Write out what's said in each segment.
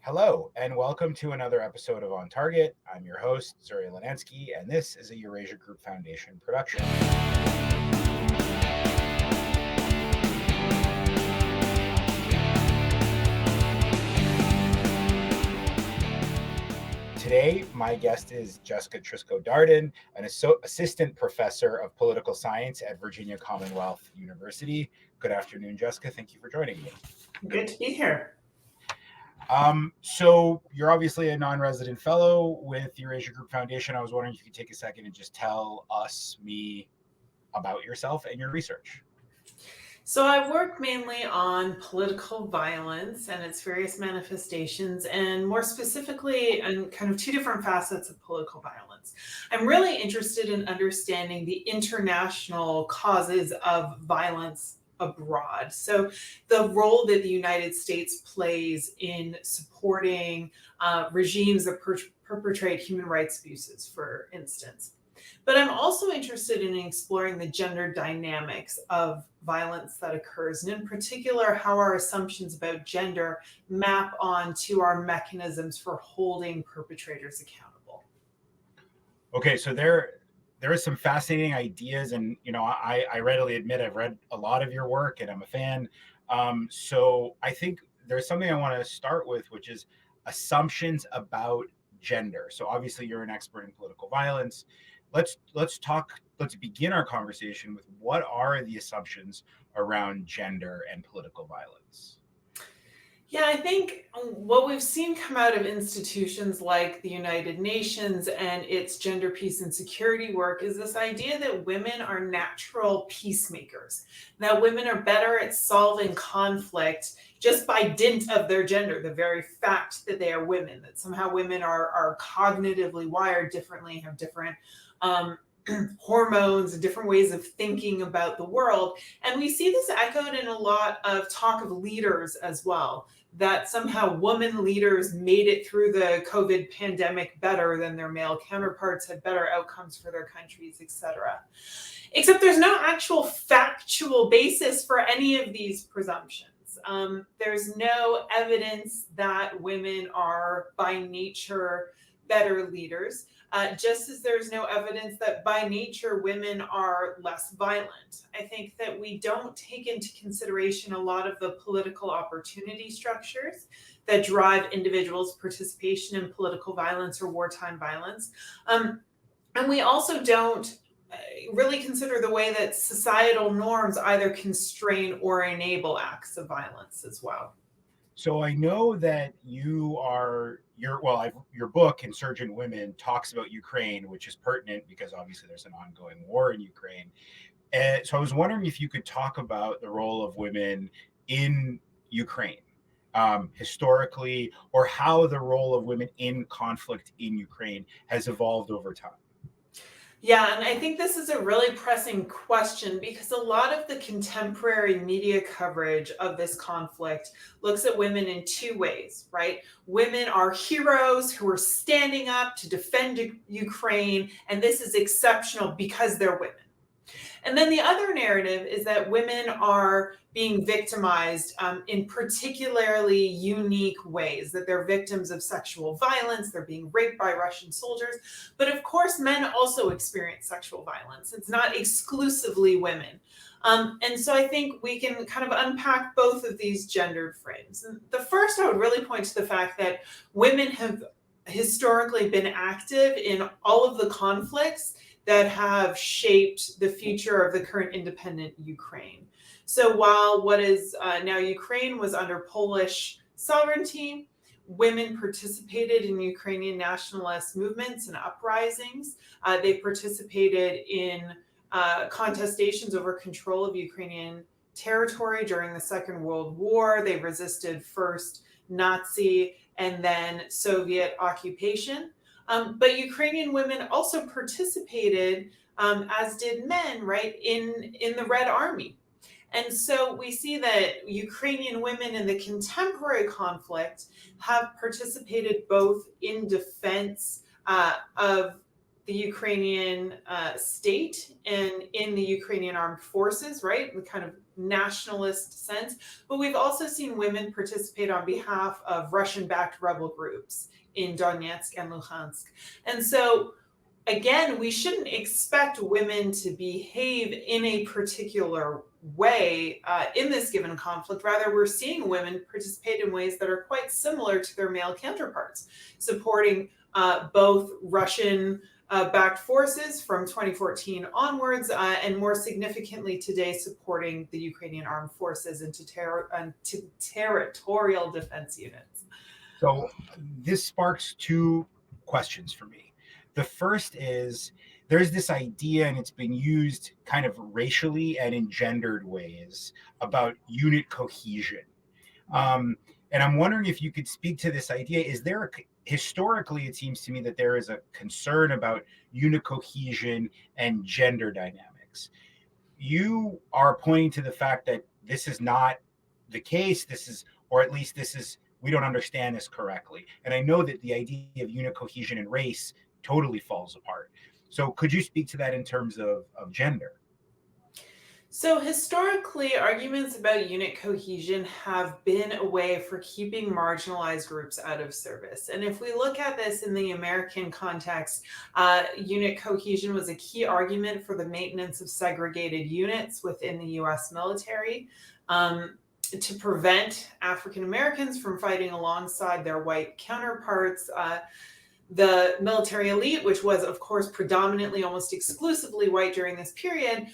Hello, and welcome to another episode of On Target. I'm your host, Zuri Linetsky, and this is a Eurasia Group Foundation production. Today, my guest is Jessica Trisko Darden, an assistant professor of political science at Virginia Commonwealth University. Good afternoon, Jessica. Thank you for joining me. Good to be here. So you're obviously a non-resident fellow with Eurasia Group Foundation. I was wondering if you could take a second and just tell me about yourself and your research. So I work mainly on political violence and its various manifestations, and more specifically on kind of two different facets of political violence. I'm really interested in understanding the international causes of violence abroad. So the role that the United States plays in supporting regimes that perpetrate human rights abuses, for instance. But I'm also interested in exploring the gender dynamics of violence that occurs, and in particular, how our assumptions about gender map onto our mechanisms for holding perpetrators accountable. Okay, so there is some fascinating ideas, and I readily admit I've read a lot of your work, and I'm a fan. So I think there's something I want to start with, which is assumptions about gender. So obviously, you're an expert in political violence. Let's begin our conversation with what are the assumptions around gender and political violence? Yeah, I think what we've seen come out of institutions like the United Nations and its gender, peace, and security work is this idea that women are natural peacemakers, that women are better at solving conflict just by dint of their gender, the very fact that they are women, that somehow women are cognitively wired differently, have different hormones and different ways of thinking about the world. And we see this echoed in a lot of talk of leaders as well, that somehow women leaders made it through the COVID pandemic better than their male counterparts, had better outcomes for their countries, etc. Except there's no actual factual basis for any of these presumptions. There's no evidence that women are by nature better leaders. Just as there's no evidence that by nature women are less violent. I think that we don't take into consideration a lot of the political opportunity structures that drive individuals' participation in political violence or wartime violence. And we also don't really consider the way that societal norms either constrain or enable acts of violence as well. So I know that your book, Insurgent Women, talks about Ukraine, which is pertinent because obviously there's an ongoing war in Ukraine. And so I was wondering if you could talk about the role of women in Ukraine historically, or how the role of women in conflict in Ukraine has evolved over time. Yeah, and I think this is a really pressing question because a lot of the contemporary media coverage of this conflict looks at women in two ways, right? Women are heroes who are standing up to defend Ukraine, and this is exceptional because they're women. And then the other narrative is that women are being victimized in particularly unique ways, that they're victims of sexual violence, they're being raped by Russian soldiers. But of course, men also experience sexual violence. It's not exclusively women. And so I think we can kind of unpack both of these gendered frames. And the first, I would really point to the fact that women have historically been active in all of the conflicts that have shaped the future of the current independent Ukraine. So while what is now Ukraine was under Polish sovereignty, women participated in Ukrainian nationalist movements and uprisings. They participated in contestations over control of Ukrainian territory during the Second World War. They resisted first Nazi and then Soviet occupation. But Ukrainian women also participated, as did men, right, in the Red Army. And so we see that Ukrainian women in the contemporary conflict have participated both in defense of the Ukrainian state and in the Ukrainian armed forces, right? The kind of nationalist sense. But we've also seen women participate on behalf of Russian-backed rebel groups in Donetsk and Luhansk. And so, again, we shouldn't expect women to behave in a particular way in this given conflict. Rather, we're seeing women participate in ways that are quite similar to their male counterparts, supporting both Russian backed forces from 2014 onwards, and more significantly today, supporting the Ukrainian armed forces into territorial defense units. So this sparks two questions for me. The first is there's this idea, and it's been used kind of racially and in gendered ways, about unit cohesion. And I'm wondering if you could speak to this idea. Is there historically, it seems to me that there is a concern about unit cohesion and gender dynamics. You are pointing to the fact that this is not the case. This is, or at least this is, we don't understand this correctly. And I know that the idea of unit cohesion and race totally falls apart. So could you speak to that in terms of gender? So historically, arguments about unit cohesion have been a way for keeping marginalized groups out of service. And if we look at this in the American context, unit cohesion was a key argument for the maintenance of segregated units within the US military. To prevent African Americans from fighting alongside their white counterparts. The military elite, which was, of course, predominantly almost exclusively white during this period,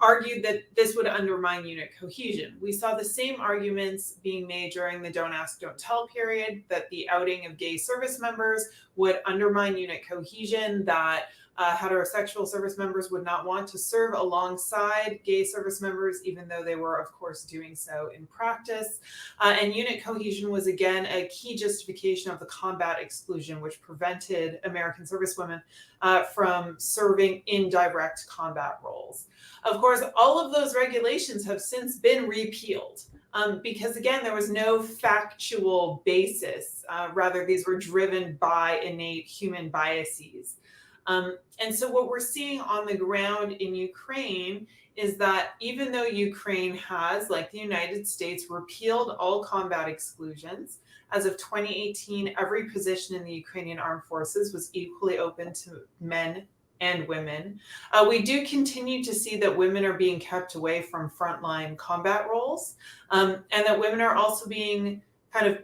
argued that this would undermine unit cohesion. We saw the same arguments being made during the Don't Ask, Don't Tell period, that the outing of gay service members would undermine unit cohesion, that heterosexual service members would not want to serve alongside gay service members, even though they were, of course, doing so in practice. And unit cohesion was, again, a key justification of the combat exclusion, which prevented American servicewomen from serving in direct combat roles. Of course, all of those regulations have since been repealed. Because again, there was no factual basis. Rather, these were driven by innate human biases. And so what we're seeing on the ground in Ukraine is that even though Ukraine has, like the United States, repealed all combat exclusions, as of 2018, every position in the Ukrainian armed forces was equally open to men and women. We do continue to see that women are being kept away from frontline combat roles, and that women are also being kind of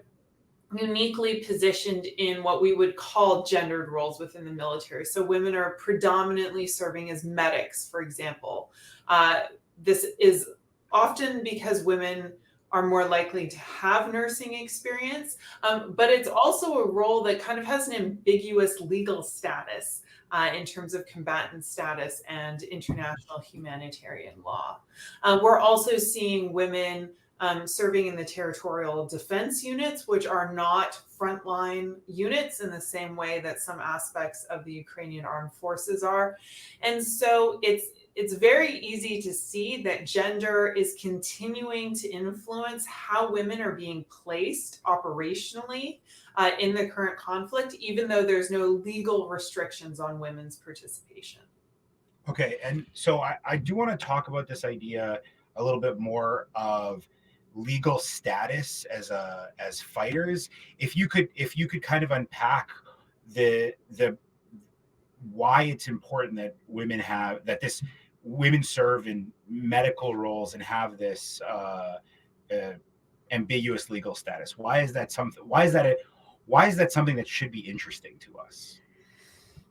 uniquely positioned in what we would call gendered roles within the military. So women are predominantly serving as medics, for example. This is often because women are more likely to have nursing experience, but it's also a role that kind of has an ambiguous legal status in terms of combatant status and international humanitarian law. We're also seeing women serving in the territorial defense units, which are not frontline units in the same way that some aspects of the Ukrainian armed forces are. And so it's very easy to see that gender is continuing to influence how women are being placed operationally in the current conflict, even though there's no legal restrictions on women's participation. Okay, and so I do want to talk about this idea a little bit more of legal status as fighters. If you could kind of unpack the why it's important that women serve in medical roles and have this ambiguous legal status. Why is that something that should be interesting to us?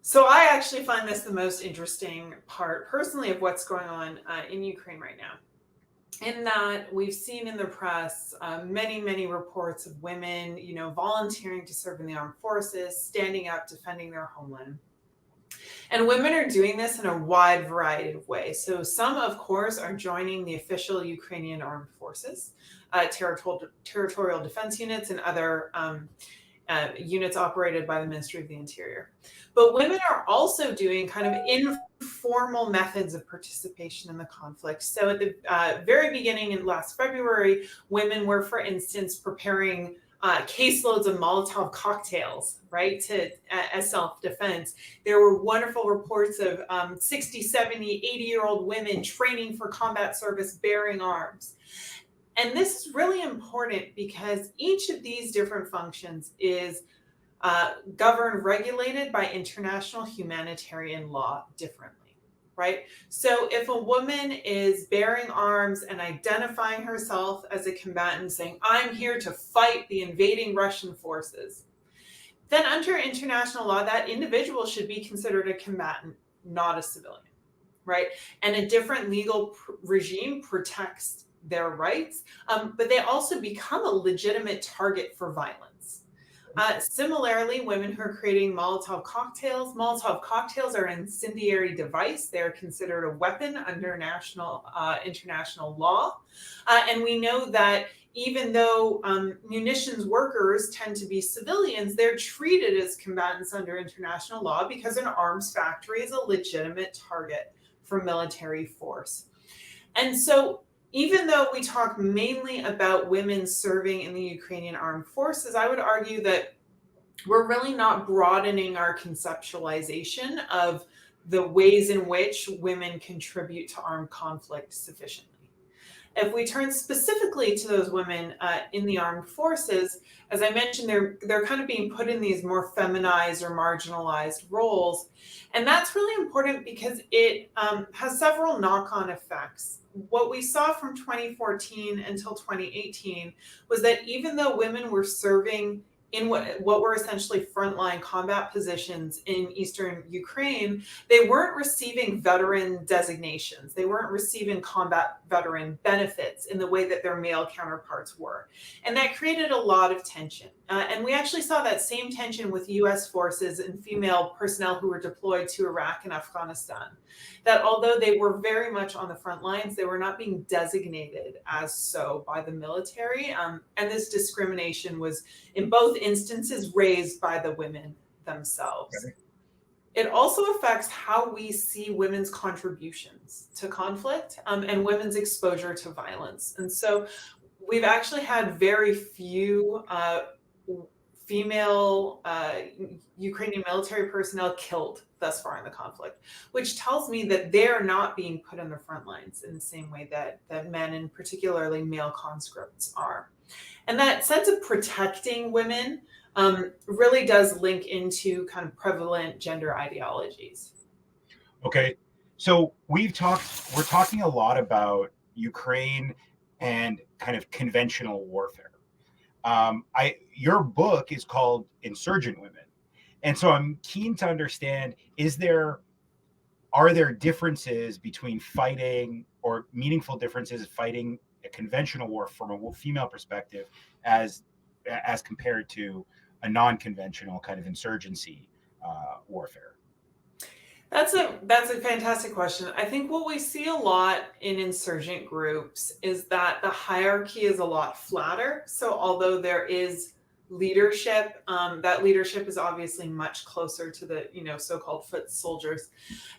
So I actually find this the most interesting part personally of what's going on in Ukraine right now. In that we've seen in the press many reports of women, volunteering to serve in the armed forces, standing up, defending their homeland. And women are doing this in a wide variety of ways. So some, of course, are joining the official Ukrainian armed forces, territorial defense units, and other units operated by the Ministry of the Interior. But women are also doing kind of informal methods of participation in the conflict. So at the very beginning in last February, women were, for instance, preparing caseloads of Molotov cocktails, right, as self-defense. There were wonderful reports of 60, 70, 80-year-old women training for combat service bearing arms. And this is really important because each of these different functions is governed, regulated by international humanitarian law differently. Right? So if a woman is bearing arms and identifying herself as a combatant, saying, I'm here to fight the invading Russian forces, then under international law, that individual should be considered a combatant, not a civilian, right? And a different legal regime protects their rights, but they also become a legitimate target for violence. Similarly, women who are creating Molotov cocktails are an incendiary device. They're considered a weapon under international law. And we know that even though munitions workers tend to be civilians, they're treated as combatants under international law because an arms factory is a legitimate target for military force. And so even though we talk mainly about women serving in the Ukrainian armed forces, I would argue that we're really not broadening our conceptualization of the ways in which women contribute to armed conflict sufficiently. If we turn specifically to those women in the armed forces, as I mentioned, they're kind of being put in these more feminized or marginalized roles. And that's really important because it has several knock-on effects. What we saw from 2014 until 2018 was that even though women were serving in what were essentially frontline combat positions in Eastern Ukraine, they weren't receiving veteran designations. They weren't receiving combat veteran benefits in the way that their male counterparts were. And that created a lot of tension. And we actually saw that same tension with US forces and female personnel who were deployed to Iraq and Afghanistan. That although they were very much on the front lines, they were not being designated as so by the military. And this discrimination was in both instances raised by the women themselves. Okay. It also affects how we see women's contributions to conflict and women's exposure to violence. And so we've actually had very few female Ukrainian military personnel killed thus far in the conflict, which tells me that they're not being put on the front lines in the same way that men, and particularly male conscripts, are. And that sense of protecting women really does link into kind of prevalent gender ideologies. Okay. So we're talking a lot about Ukraine and kind of conventional warfare. Your book is called Insurgent Women. And so I'm keen to understand, are there differences between fighting, or meaningful differences fighting a conventional war from a female perspective as compared to a non-conventional kind of insurgency warfare? That's a fantastic question. I think what we see a lot in insurgent groups is that the hierarchy is a lot flatter. So although there is leadership, that leadership is obviously much closer to the so-called foot soldiers.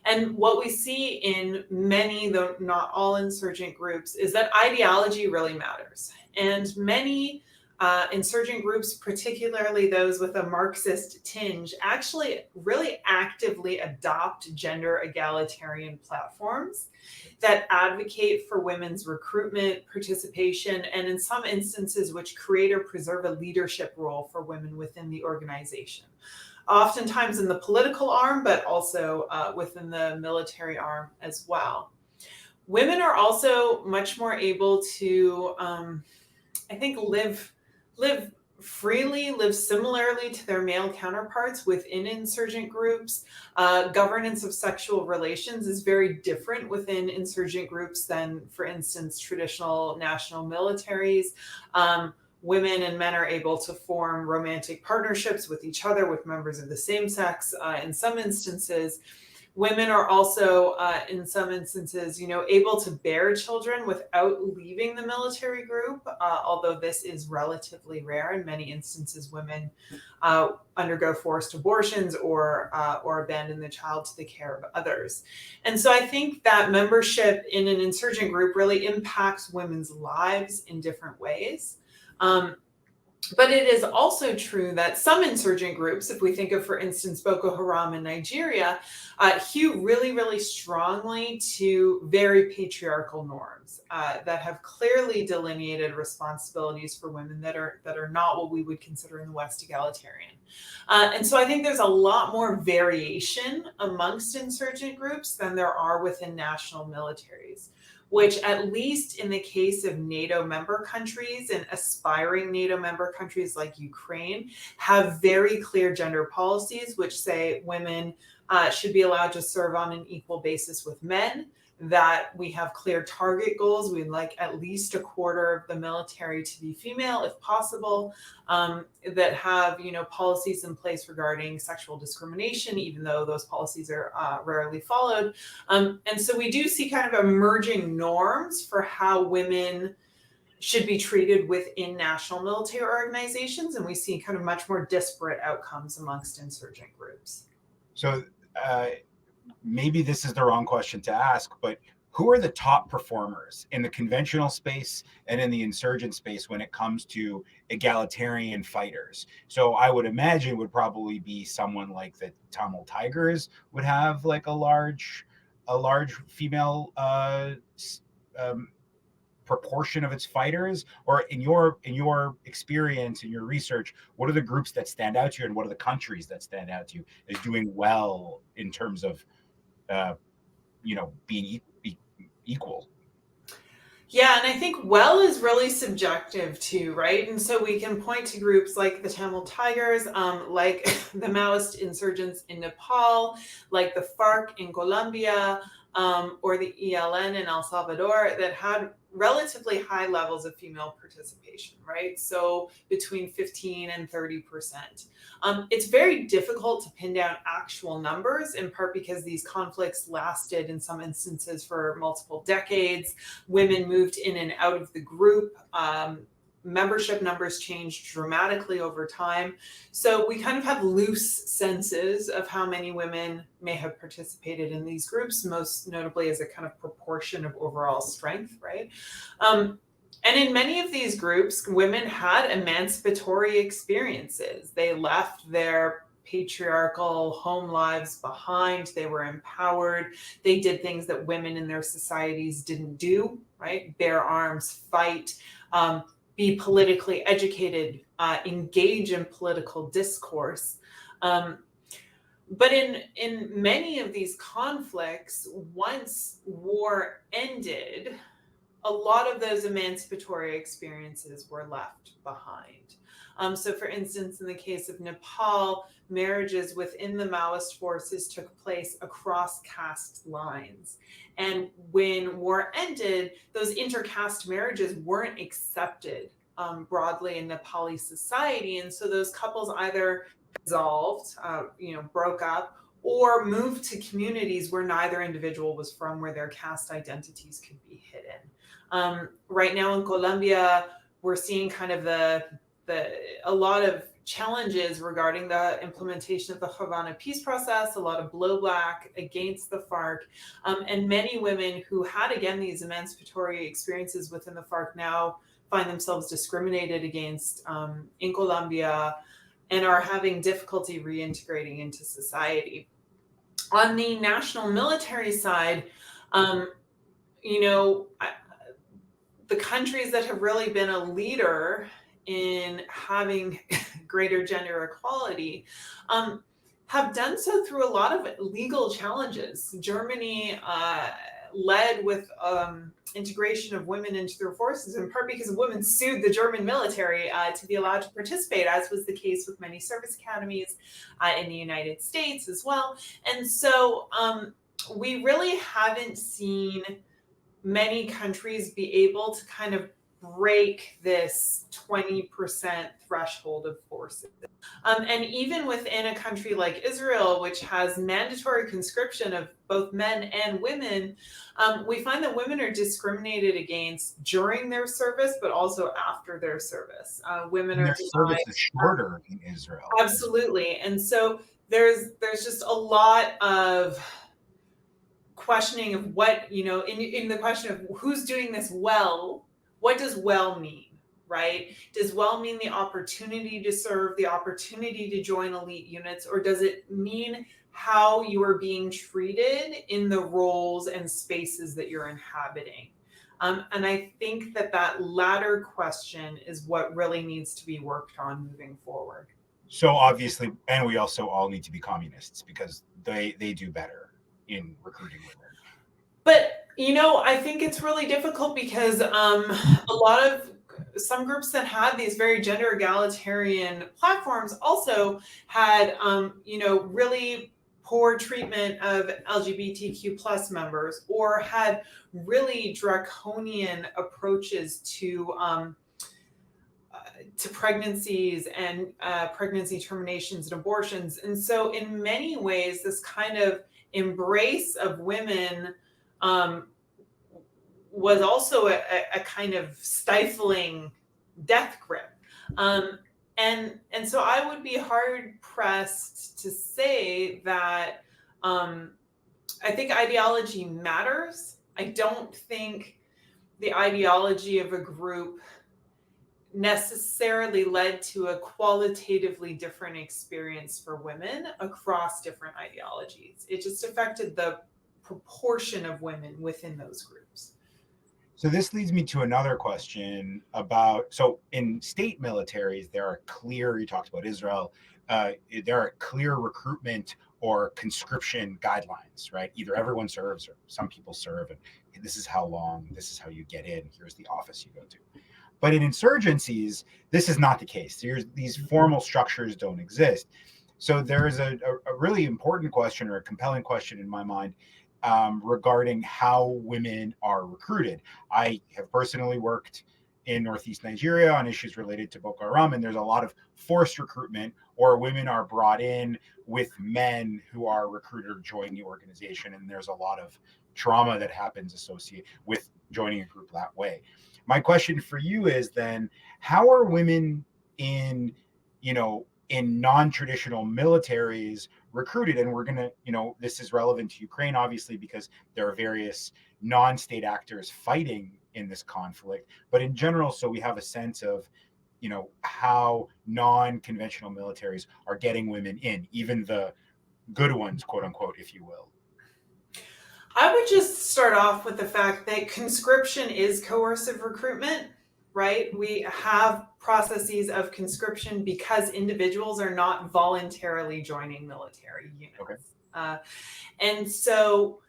And what we see in many, though not all, insurgent groups is that ideology really matters. And many insurgent groups, particularly those with a Marxist tinge, actually really actively adopt gender egalitarian platforms that advocate for women's recruitment, participation, and in some instances, which create or preserve a leadership role for women within the organization. Oftentimes in the political arm, but also within the military arm as well. Women are also much more able to, I think, live freely, live similarly to their male counterparts within insurgent groups. Governance of sexual relations is very different within insurgent groups than, for instance, traditional national militaries. Women and men are able to form romantic partnerships with each other, with members of the same sex in some instances. Women are also, in some instances, able to bear children without leaving the military group, although this is relatively rare. In many instances, women undergo forced abortions or abandon the child to the care of others. And so I think that membership in an insurgent group really impacts women's lives in different ways. But it is also true that some insurgent groups, if we think of, for instance, Boko Haram in Nigeria, hew really, really strongly to very patriarchal norms that have clearly delineated responsibilities for women that are not what we would consider in the West egalitarian. And so I think there's a lot more variation amongst insurgent groups than there are within national militaries, which, at least in the case of NATO member countries and aspiring NATO member countries like Ukraine, have very clear gender policies, which say women should be allowed to serve on an equal basis with men, that we have clear target goals. We'd like at least a quarter of the military to be female, if possible, that have, policies in place regarding sexual discrimination, even though those policies are rarely followed. And so we do see kind of emerging norms for how women should be treated within national military organizations, and we see kind of much more disparate outcomes amongst insurgent groups. So maybe this is the wrong question to ask, but who are the top performers in the conventional space and in the insurgent space when it comes to egalitarian fighters? So I would imagine it would probably be someone like the Tamil Tigers would have like a large female proportion of its fighters. Or in your experience, in your research, what are the groups that stand out to you, and what are the countries that stand out to you as doing well in terms of being equal? Yeah, and I think well is really subjective too, right? And so we can point to groups like the Tamil Tigers, like the Maoist insurgents in Nepal, like the FARC in Colombia, or the ELN in El Salvador, that had relatively high levels of female participation, right? So between 15 and 30%. It's very difficult to pin down actual numbers, in part because these conflicts lasted in some instances for multiple decades. Women moved in and out of the group. Membership numbers changed dramatically over time. So we kind of have loose senses of how many women may have participated in these groups, most notably as a kind of proportion of overall strength, right? And in many of these groups, women had emancipatory experiences. They left their patriarchal home lives behind. They were empowered. They did things that women in their societies didn't do, right? Bear arms, fight, be politically educated, engage in political discourse. But in many of these conflicts, once war ended, a lot of those emancipatory experiences were left behind. So for instance, in the case of Nepal, marriages within the Maoist forces took place across caste lines. And when war ended, those intercaste marriages weren't accepted broadly in Nepali society. And so those couples either dissolved, broke up, or moved to communities where neither individual was from, where their caste identities could be hidden. Right now in Colombia, we're seeing kind of a lot of challenges regarding the implementation of the Havana peace process, a lot of blowback against the FARC, and many women who had, again, these emancipatory experiences within the FARC now find themselves discriminated against in Colombia and are having difficulty reintegrating into society. On the national military side, the countries that have really been a leader in having greater gender equality have done so through a lot of legal challenges. Germany led with integration of women into their forces, in part because women sued the German military to be allowed to participate, as was the case with many service academies in the United States as well. And so we really haven't seen many countries be able to kind of break this 20% threshold of forces. And even within a country like Israel, which has mandatory conscription of both men and women, we find that women are discriminated against during their service, but also after their service. Women are their service is shorter in Israel. Absolutely. And so there's just a lot of questioning of what, in the question of who's doing this well, what does well mean, right? Does well mean the opportunity to serve, the opportunity to join elite units, or does it mean how you are being treated in the roles and spaces that you're inhabiting? And I think that that latter question is what really needs to be worked on moving forward. So obviously, and we also all need to be communists because they do better in recruiting women. But I think it's really difficult because a lot of some groups that had these very gender egalitarian platforms also had really poor treatment of LGBTQ plus members, or had really draconian approaches to pregnancies and pregnancy terminations and abortions. And so in many ways, this kind of embrace of women was also a kind of stifling death grip. And so I would be hard pressed to say that I think ideology matters. I don't think the ideology of a group necessarily led to a qualitatively different experience for women across different ideologies. It just affected the proportion of women within those groups. So this leads me to another question about, so in state militaries, there are clear, you talked about Israel, there are clear recruitment or conscription guidelines, right? Either everyone serves or some people serve, and this is how long, this is how you get in, here's the office you go to. But in insurgencies, this is not the case. These formal structures don't exist. So there is a really important question, or a compelling question in my mind, regarding how women are recruited. I have personally worked in Northeast Nigeria on issues related to Boko Haram, and there's a lot of forced recruitment, or women are brought in with men who are recruited or join the organization, and there's a lot of trauma that happens associated with joining a group that way. My question for you is then, how are women in non-traditional militaries recruited? And we're going to, this is relevant to Ukraine, obviously, because there are various non-state actors fighting in this conflict. But in general, so we have a sense of, how non-conventional militaries are getting women in, even the good ones, quote unquote, if you will. I would just start off with the fact that conscription is coercive recruitment, right? We have processes of conscription because individuals are not voluntarily joining military units. Okay. And so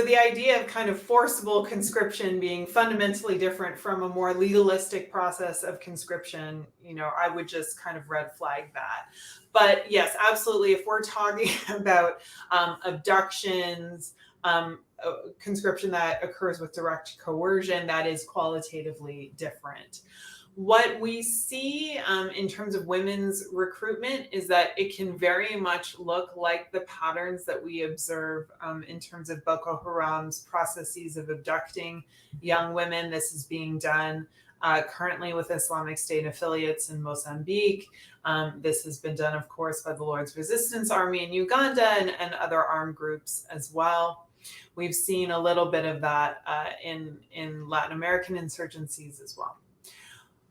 the idea of kind of forcible conscription being fundamentally different from a more legalistic process of conscription, I would just kind of red flag that. But yes, absolutely. If we're talking about abductions, conscription that occurs with direct coercion, that is qualitatively different. What we see in terms of women's recruitment is that it can very much look like the patterns that we observe in terms of Boko Haram's processes of abducting young women. This is being done currently with Islamic State affiliates in Mozambique. This has been done, of course, by the Lord's Resistance Army in Uganda and other armed groups as well. We've seen a little bit of that in Latin American insurgencies as well.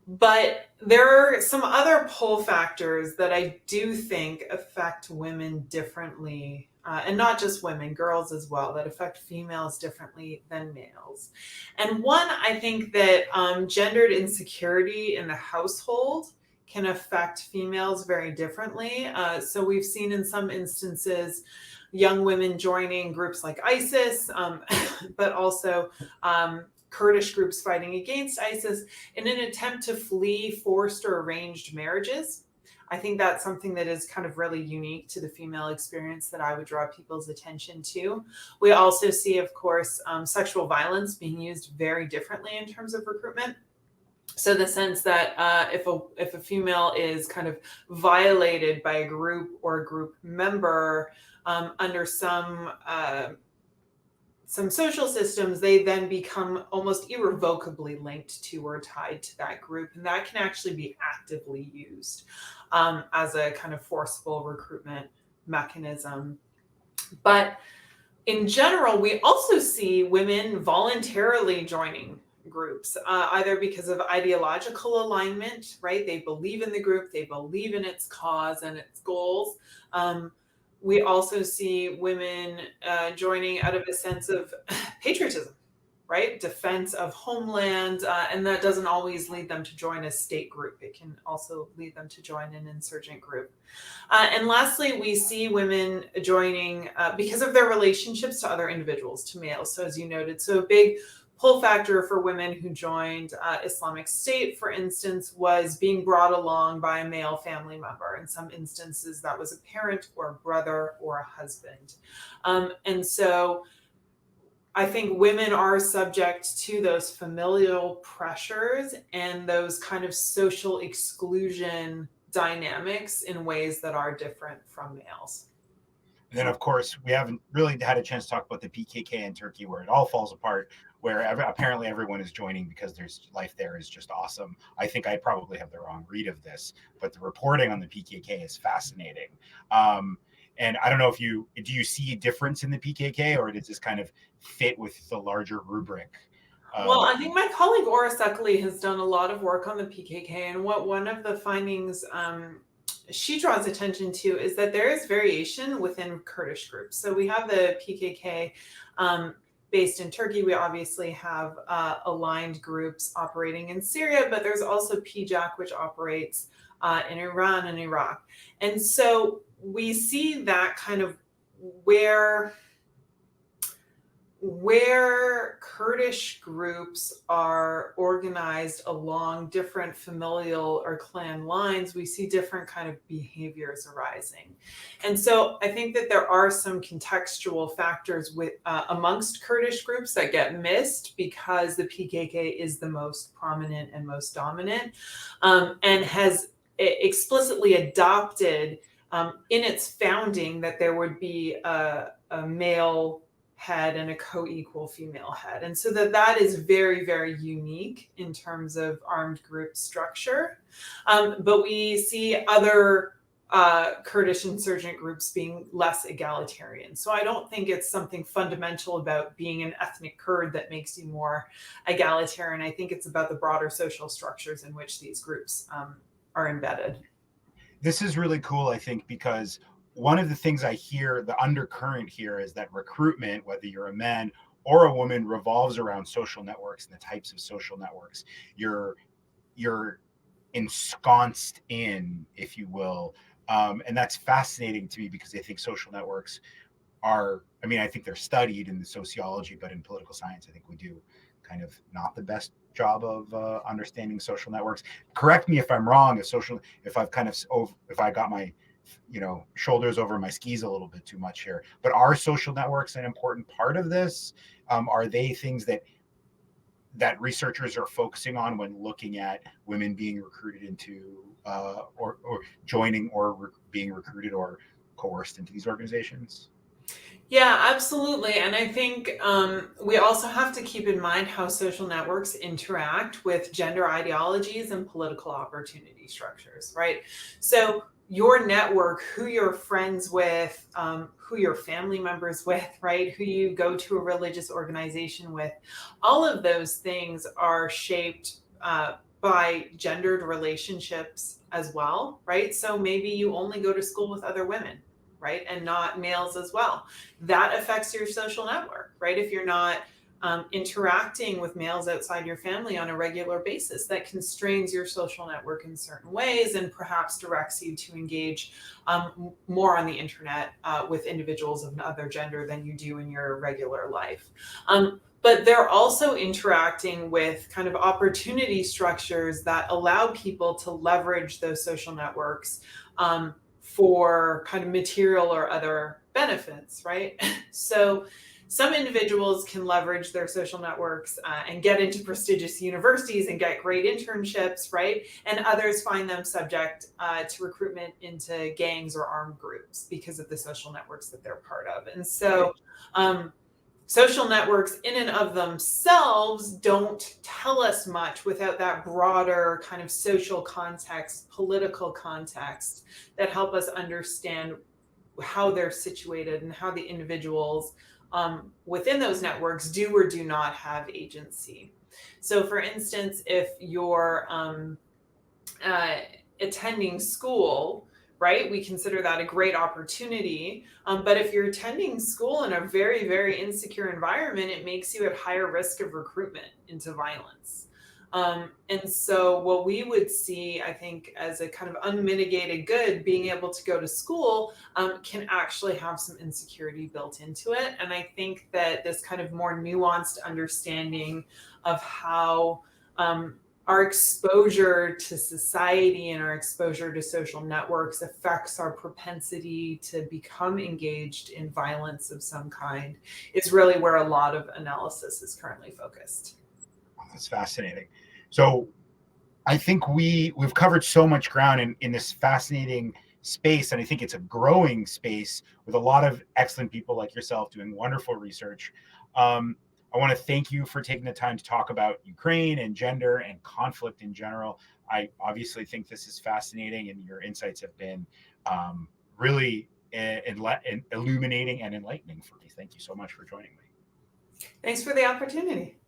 But there are some other pull factors that I do think affect women differently, and not just women, girls as well, that affect females differently than males. And one, I think that gendered insecurity in the household can affect females very differently. So we've seen in some instances young women joining groups like ISIS, but also Kurdish groups fighting against ISIS in an attempt to flee forced or arranged marriages. I think that's something that is kind of really unique to the female experience that I would draw people's attention to. We also see, of course, sexual violence being used very differently in terms of recruitment. So the sense that if a female is kind of violated by a group or a group member under some social systems, they then become almost irrevocably linked to or tied to that group. And that can actually be actively used as a kind of forceful recruitment mechanism. But in general, we also see women voluntarily joining groups, either because of ideological alignment, right? They believe in the group, they believe in its cause and its goals. We also see women joining out of a sense of patriotism, right? Defense of homeland, and that doesn't always lead them to join a state group. It can also lead them to join an insurgent group. And lastly, we see women joining because of their relationships to other individuals, to males. So as you noted, so a big pull factor for women who joined Islamic State, for instance, was being brought along by a male family member. In some instances, that was a parent or a brother or a husband. And so I think women are subject to those familial pressures and those kind of social exclusion dynamics in ways that are different from males. And then, of course, we haven't really had a chance to talk about the PKK in Turkey, where it all falls apart, where apparently everyone is joining because there's life there is just awesome. I think I probably have the wrong read of this, but the reporting on the PKK is fascinating. And I don't know if do you see a difference in the PKK, or does this kind of fit with the larger rubric? Well, I think my colleague Ora Suckley has done a lot of work on the PKK, and what one of the findings she draws attention to is that there is variation within Kurdish groups. So we have the PKK based in Turkey. We obviously have aligned groups operating in Syria, but there's also PJAK, which operates in Iran and Iraq. And so we see that kind of where Kurdish groups are organized along different familial or clan lines, we see different kind of behaviors arising. And so I think that there are some contextual factors with amongst Kurdish groups that get missed because the PKK is the most prominent and most dominant, and has explicitly adopted in its founding that there would be a male head and a co-equal female head. And so that is very, very unique in terms of armed group structure. But we see other Kurdish insurgent groups being less egalitarian. So I don't think it's something fundamental about being an ethnic Kurd that makes you more egalitarian. I think it's about the broader social structures in which these groups are embedded. This is really cool, I think, because one of the things I hear, the undercurrent here, is that recruitment, whether you're a man or a woman, revolves around social networks and the types of social networks you're ensconced in, if you will. And that's fascinating to me because I think social networks I think they're studied in the sociology, but in political science, I think we do kind of not the best job of understanding social networks. Correct me if I'm wrong, if I got my shoulders over my skis a little bit too much here. But are social networks an important part of this? Are they things that researchers are focusing on when looking at women being recruited into or joining or being recruited or coerced into these organizations? Yeah, absolutely. And I think we also have to keep in mind how social networks interact with gender ideologies and political opportunity structures, right? So your network, who you're friends with, who your family members with, right? Who you go to a religious organization with, all of those things are shaped by gendered relationships as well, right? So maybe you only go to school with other women, right? And not males as well. That affects your social network, right? If you're not interacting with males outside your family on a regular basis, that constrains your social network in certain ways and perhaps directs you to engage more on the internet with individuals of another gender than you do in your regular life. But they're also interacting with kind of opportunity structures that allow people to leverage those social networks for kind of material or other benefits, right? So some individuals can leverage their social networks and get into prestigious universities and get great internships, right? And others find them subject to recruitment into gangs or armed groups because of the social networks that they're part of. And so social networks in and of themselves don't tell us much without that broader kind of social context, political context that help us understand how they're situated and how the individuals within those networks do or do not have agency. So for instance, if you're attending school, right, we consider that a great opportunity. But if you're attending school in a very, very insecure environment, it makes you at higher risk of recruitment into violence. And so, what we would see, I think, as a kind of unmitigated good, being able to go to school can actually have some insecurity built into it. And I think that this kind of more nuanced understanding of how our exposure to society and our exposure to social networks affects our propensity to become engaged in violence of some kind is really where a lot of analysis is currently focused. That's fascinating. So I think we've covered so much ground in this fascinating space, and I think it's a growing space with a lot of excellent people like yourself doing wonderful research. I want to thank you for taking the time to talk about Ukraine and gender and conflict in general. I obviously think this is fascinating, and your insights have been really illuminating and enlightening for me. Thank you so much for joining me. Thanks for the opportunity.